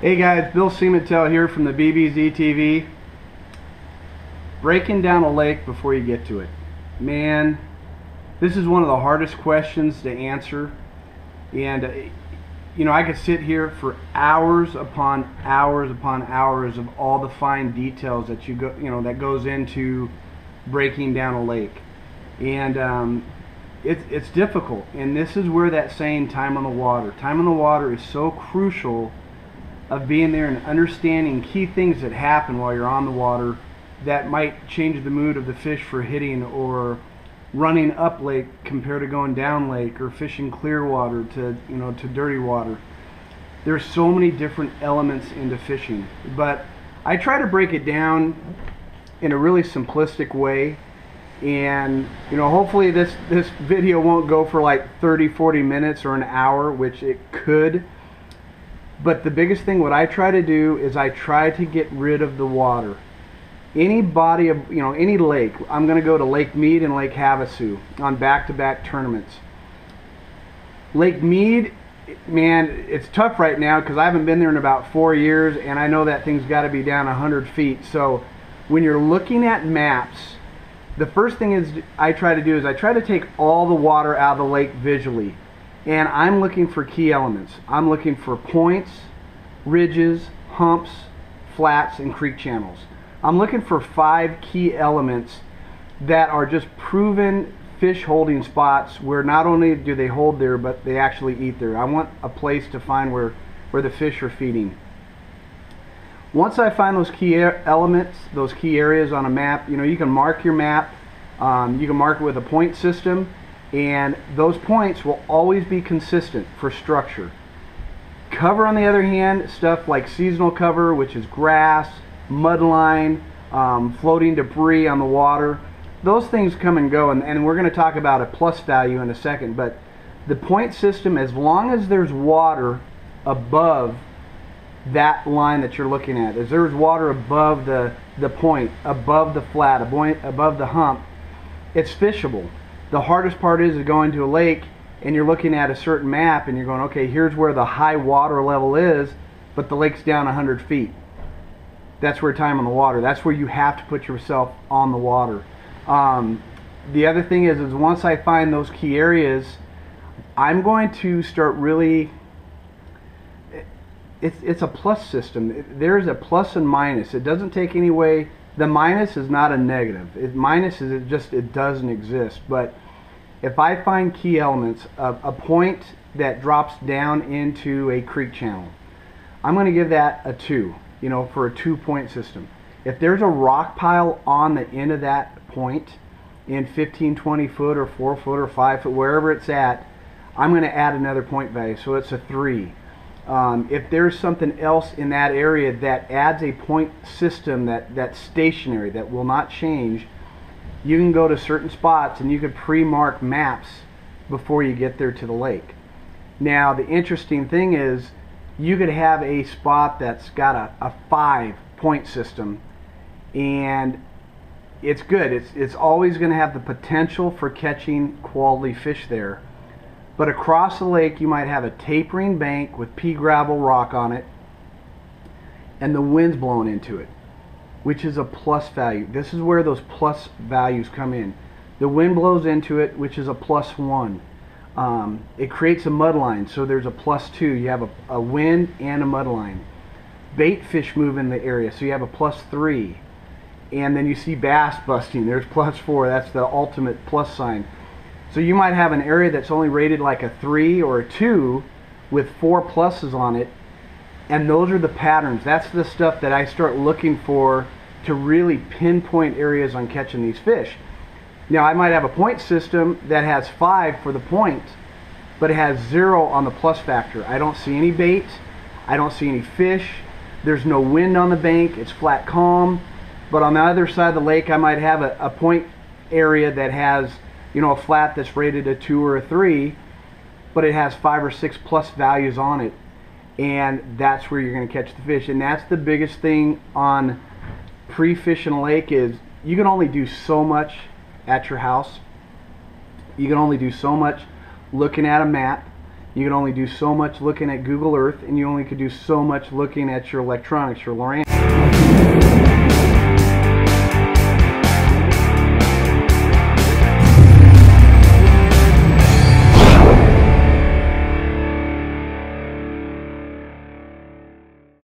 Hey guys, Bill Seamantel here from the BBZtv. Breaking down a lake before you get to it. Man, this is one of the hardest questions to answer. And you know, I could sit here for hours upon hours upon hours of all the fine details that that goes into breaking down a lake. And it's difficult. And this is where that saying, time on the water. Time on the water is so crucial of being there and understanding key things that happen while you're on the water that might change the mood of the fish for hitting, or running up lake compared to going down lake, or fishing clear water to dirty water. There's so many different elements into fishing, but I try to break it down in a really simplistic way. And hopefully this video won't go for like 30-40 minutes or an hour, which it could. But the biggest thing, what I try to do is I try to get rid of the water. Any body of, any lake. I'm going to go to Lake Mead and Lake Havasu on back-to-back tournaments. Lake Mead, man, it's tough right now because I haven't been there in about 4 years, and I know that thing's got to be down 100 feet. So when you're looking at maps, the first thing I try to do is I try to take all the water out of the lake visually. And I'm looking for key elements. I'm looking for points, ridges, humps, flats, and creek channels. I'm looking for 5 key elements that are just proven fish holding spots where not only do they hold there, but they actually eat there. I want a place to find where the fish are feeding. Once I find those key elements, those key areas on a map, you can mark your map. You can mark it with a point system. And those points will always be consistent for structure. Cover, on the other hand, stuff like seasonal cover, which is grass, mudline, floating debris on the water, those things come and go, and we're going to talk about a plus value in a second. But the point system, as long as there's water above that line that you're looking at, as there's water above the point, above the flat, above the hump, it's fishable. The hardest part is going to a lake and you're looking at a certain map and you're going, okay, here's where the high water level is, but the lake's down 100 feet. That's where time on the water. That's where you have to put yourself on the water. The other thing is once I find those key areas, I'm going to start really, it's a plus system. There's a plus and minus. It doesn't take any way. The minus is not a negative. Minus is it doesn't exist. But if I find key elements, a point that drops down into a creek channel, I'm going to give that a 2, for a 2-point system. If there's a rock pile on the end of that point in 15, 20 foot or 4 foot or 5 foot, wherever it's at, I'm going to add another point value, so it's a 3. If there's something else in that area that adds a point system that's stationary, that will not change, you can go to certain spots and you could pre-mark maps before you get there to the lake. Now the interesting thing is you could have a spot that's got a 5-point system, and it's good. It's always going to have the potential for catching quality fish there. But across the lake you might have a tapering bank with pea gravel rock on it, and the wind's blowing into it, which is a plus value. This is where those plus values come in. The wind blows into it, which is a +1. It creates a mud line, so there's a +2. You have a wind and a mud line. Bait fish move in the area, so you have a +3. And then you see bass busting, there's +4. That's the ultimate plus sign. So you might have an area that's only rated like a 3 or a 2 with 4 pluses on it, and those are the patterns. That's the stuff that I start looking for to really pinpoint areas on catching these fish. Now I might have a point system that has 5 for the point, but it has 0 on the plus factor. I don't see any bait, I don't see any fish, there's no wind on the bank, it's flat calm. But on the other side of the lake I might have a point area that has a flat that's rated a 2 or a 3, but it has 5 or 6 plus values on it, and that's where you're going to catch the fish. And that's the biggest thing on pre-fishing a lake, is you can only do so much at your house. You can only do so much looking at a map. You can only do so much looking at Google Earth, and you only could do so much looking at your electronics, your LoRaine.